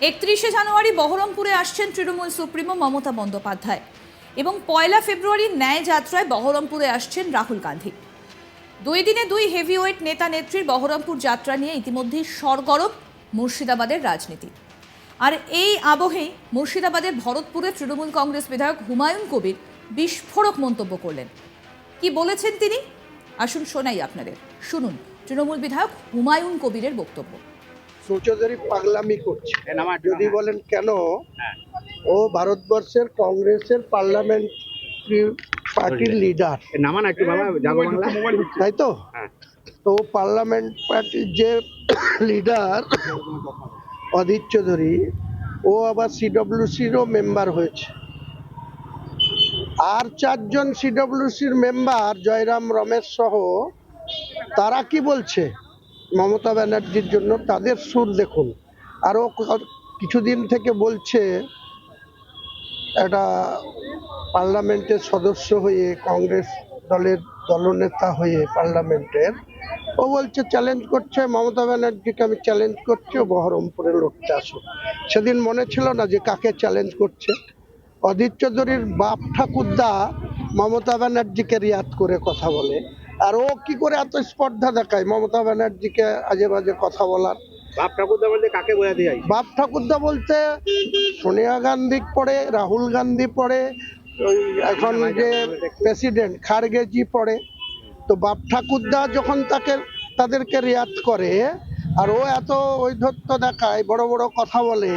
31শে জানুয়ারি বহরমপুরে আসছেন তৃণমূল সুপ্রিমো মমতা বন্দ্যোপাধ্যায় এবং 1 ফেব্রুয়ারি ন্যায় যাত্রায় বহরমপুরে আসছেন রাহুল গান্ধী। 2 দিনে 2 হেভিওয়েট নেতা নেত্রীর বহরমপুর যাত্রা নিয়ে ইতিমধ্যেই সরগরম মুর্শিদাবাদের রাজনীতি। আর এই আবহেই মুর্শিদাবাদের ভরতপুরে তৃণমূল কংগ্রেস বিধায়ক হুমায়ুন কবির বিস্ফোরক মন্তব্য করলেন। কি বলেছেন তিনি? আসুন শোনাই আপনাদের। শুনুন তৃণমূল বিধায়ক হুমায়ুন কবিরের বক্তব্য। চৌধুরী পাগলামি করছে। যদি বলেন কেন, ও ভারতবর্ষের কংগ্রেসের পার্লামেন্টারি পার্টির লিডার, তাই তো? তো পার্লামেন্ট পার্টির যে লিডার অধীর চৌধুরী, ও আবার সিডব্লিউসিরও মেম্বার হয়েছে। আর 4 জন সিডব্লিউসির মেম্বার জয়রাম রমেশ সহ, তারা কি বলছে মমতা ব্যানার্জির জন্য, তাদের সুর দেখুন। আরও কিছুদিন থেকে বলছে একটা পার্লামেন্টের সদস্য হয়ে, কংগ্রেস দলের দলনেতা হয়ে পার্লামেন্টের, ও বলছে চ্যালেঞ্জ করছে মমতা ব্যানার্জিকে, আমি চ্যালেঞ্জ করছি ও বহরমপুরে লড়তে আসুক। সেদিন মনে ছিল না যে কাকে চ্যালেঞ্জ করছে? অধীর চৌধুরীর বাপ ঠাকুরদা মমতা ব্যানার্জিকে রিয়াদ করে কথা বলে, আর ও কি করে এত স্পর্ধা দেখায় মমতা ব্যানার্জিকে আজে বাজে কথা বলার? বাপ ঠাকুরদা বলতে কাকে বোঝাতে চাই? বাপ ঠাকুরদা বলতে সোনিয়া গান্ধী পড়ে, রাহুল গান্ধী পড়ে, ওই এখন যে প্রেসিডেন্ট খারগেজি পড়ে। তো বাপ ঠাকুরদা যখন তাদেরকে রিয়াদ করে, আর ও এত ঔদ্ধত্য দেখায়, বড় বড় কথা বলে,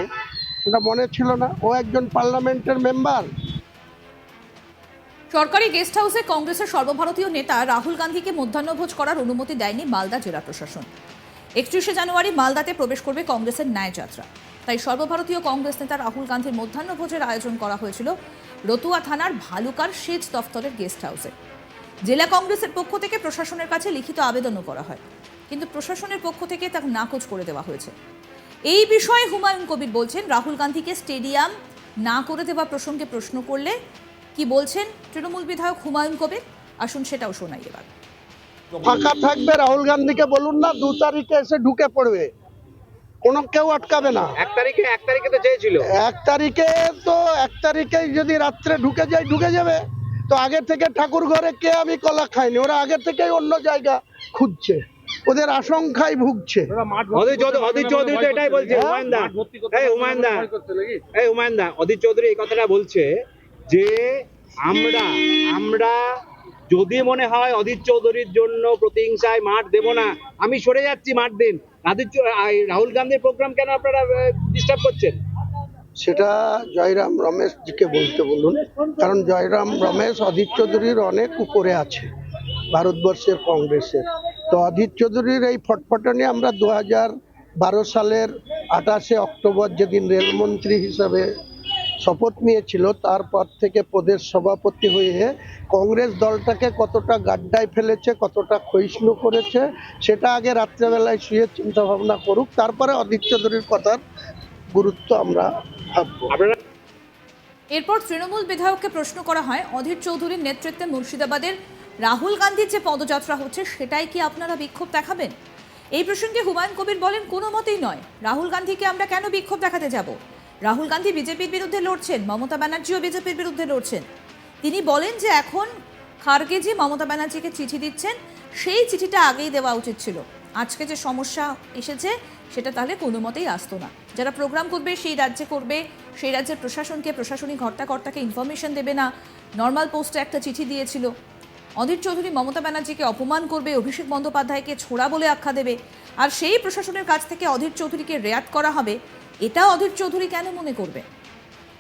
সেটা মনে ছিল না? ও একজন পার্লামেন্টের মেম্বার। সরকারি গেস্ট হাউসে কংগ্রেসের সর্বভারতীয় নেতা রাহুল গান্ধীকে মধ্যাহ্নভোজ করার অনুমতি দেয়নি মালদা জেলা প্রশাসন। 31শে জানুয়ারি মালদাতে প্রবেশ করবে কংগ্রেসের ন্যায় যাত্রা। তাই সর্বভারতীয় কংগ্রেস নেতা রাহুল গান্ধীর মধ্যাহ্নভোজের আয়োজন করা হয়েছিল রতুয়া থানার ভালুকার সেচ দফতরের গেস্ট হাউসে। জেলা কংগ্রেসের পক্ষ থেকে প্রশাসনের কাছে লিখিত আবেদনও করা হয়, কিন্তু প্রশাসনের পক্ষ থেকে তা নাকচ করে দেওয়া হয়েছে। এই বিষয়ে হুমায়ুন কবির বলছেন, রাহুল গান্ধীকে স্টেডিয়াম না করে দেওয়া প্রসঙ্গে প্রশ্ন করলে কি বলছেন তৃণমূল বিধায়ক হুমায়ুন কবির, আসুন সেটাও শোনাই এবার। ফাঁকা থাকবে, রাহুল গান্ধীকে বলুন না 2 তারিখে এসে ঢুকে পড়বে, কোনো কেউ আটকাবে না। 1 তারিখে তো চেয়েছিল। 1 তারিখে যদি রাত্রে ঢুকে যাবে। তো আগে থেকে ঠাকুর ঘরে কে আমি কলা খাইনি, ওরা আগে থেকেই অন্য জায়গা খুঁজছে, ওদের আশঙ্কায় ভুগছে। অধীর চৌধুরী তো এটাই বলছে। হুমায়ুন দা, অধীর চৌধুরী এই কথাটা বলছে যে আমরা যদি মনে হয় অধীর চৌধুরীর জন্য প্রতিহিংসায় মাঠ দেব না, আমি সরে যাচ্ছি, মাঠ দিন। রাহুল গান্ধীর প্রোগ্রাম কেন আপনারা ডিস্টার্ব করছেন? সেটা জয়রাম রমেশ জিকে বলতে বলুন, কারণ জয়রাম রমেশ অধীর চৌধুরীর অনেক উপরে আছে ভারতবর্ষের কংগ্রেসের। তো অধীর চৌধুরীর এই ফটফটানি আমরা 2012 সালের 28শে অক্টোবর, যেদিন রেলমন্ত্রী হিসাবে শপথ নিয়েছিল, তারপর থেকে প্রদেশ সভাপতি হয়ে কংগ্রেস দলটাকে কতটা গাড্ডায় ফেলেছে, কতটা ক্ষয়িষ্ণু করেছে, সেটা আগে রাত্রেবেলায় শুয়ে চিন্তা ভাবনা করুক, তারপরে অধীর চৌধুরীর কথার গুরুত্ব আমরা ভাববো। এরপর তৃণমূল বিধায়ককে প্রশ্ন করা হয়, অধীর চৌধুরীর নেতৃত্বে মুর্শিদাবাদের রাহুল গান্ধীর যে পদযাত্রা হচ্ছে সেটাই কি আপনারা বিক্ষোভ দেখাবেন? এই প্রসঙ্গে হুমায়ুন কবির বলেন, কোনো মতেই নয়। রাহুল গান্ধীকে আমরা কেন বিক্ষোভ দেখাতে যাব? রাহুল গান্ধী বিজেপির বিরুদ্ধে লড়ছেন, মমতা ব্যানার্জিও বিজেপির বিরুদ্ধে লড়ছেন। তিনি বলেন যে এখন খারগেজি মমতা ব্যানার্জিকে চিঠি দিচ্ছেন, সেই চিঠিটা আগেই দেওয়া উচিত ছিল। আজকে যে সমস্যা এসেছে সেটা তাহলে কোনো মতেই আসতো না। যারা প্রোগ্রাম করবে সেই রাজ্যে করবে, সেই রাজ্যের প্রশাসনকে, প্রশাসনিক কর্তাকে ইনফরমেশন দেবে না, নর্মাল পোস্টে একটা চিঠি দিয়েছিল। অধীর চৌধুরী মমতা ব্যানার্জিকে অপমান করবে, অভিষেক বন্দ্যোপাধ্যায়কে ছোড়া বলে আখ্যা দেবে, আর সেই প্রশাসনের কাছ থেকে অধীর চৌধুরীকে রেয়াত করা হবে, এটা অধীর চৌধুরী কেন মনে করবে?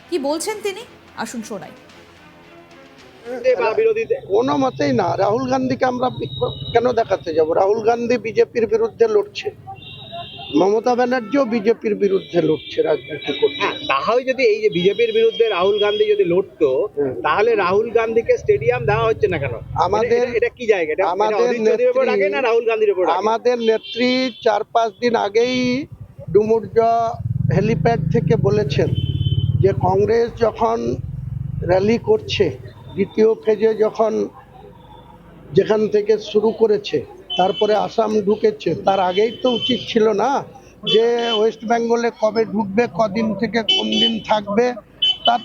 কি বলছেন তিনি, আসুন শোনাই। কোনো মতেই না, রাহুল গান্ধীকে আমরা বিক্ষোভ কেন দেখাতে যাব? রাহুল গান্ধী বিজেপির বিরুদ্ধে লড়ছে, মমতা ব্যানার্জিও বিজেপির বিরুদ্ধে লড়ছে, রাজনীতি করছে। তাহলে যদি এই যে বিজেপির বিরুদ্ধে রাহুল গান্ধী যদি লড়তো, তাহলে রাহুল গান্ধীকে স্টেডিয়াম দেওয়া হচ্ছে না কেন? এটা কি জায়গা? আমাদের নেত্রী 4-5 দিন আগেই ডুমুরজা হেলিপ্যাড থেকে বলেছেন যে কংগ্রেস যখন র্যালি করছে, দ্বিতীয় ফেজে যখন যেখান থেকে শুরু করেছে, তারপরে আসাম ঢুকেছে, তার আগেই তো উচিত ছিল না যে ওয়েস্ট বেঙ্গলে কবে ঢুকবে, কদিন থেকে কোন দিন থাকবে, তার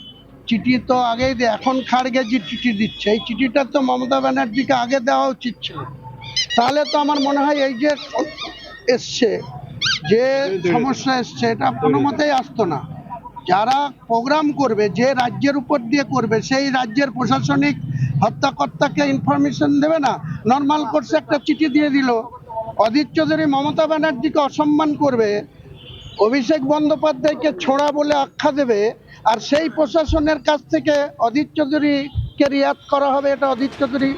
চিঠি তো আগেই এখন খাড়গে যে চিঠি দিচ্ছে, এই চিঠিটা তো মমতা ব্যানার্জিকে আগে দেওয়া উচিত ছিল। তাহলে তো আমার মনে হয় এই যে এসছে, যে সমস্যা এসছে, এটা কোনো মতেই আসতো না। যারা প্রোগ্রাম করবে, যে রাজ্যের উপর দিয়ে করবে, সেই রাজ্যের প্রশাসনিক হত্যাকর্তাকে ইনফরমেশন দেবে না? নর্মাল কোর্সে একটা চিঠি দিয়ে দিল। অধীর চৌধুরী মমতা ব্যানার্জিকে অসম্মান করবে, অভিষেক বন্দ্যোপাধ্যায়কে ছোঁড়া বলে আখ্যা দেবে, আর সেই প্রশাসনের কাছ থেকে অধীর চৌধুরীকে রিয়াদ করা হবে, এটা অধীর চৌধুরী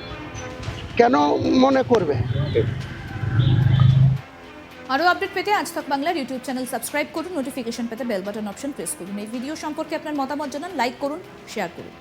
কেন মনে করবে? আরও আপডেট পেতে আজ তক বাংলার ইউটিউব চ্যানেল সাবস্ক্রাইব করুন, নোটিফিকেশন পেতে বেল বাটন অপশন প্রেস করুন। এই ভিডিও সম্পর্কে আপনার মতামত জানান, লাইক করুন, শেয়ার করুন।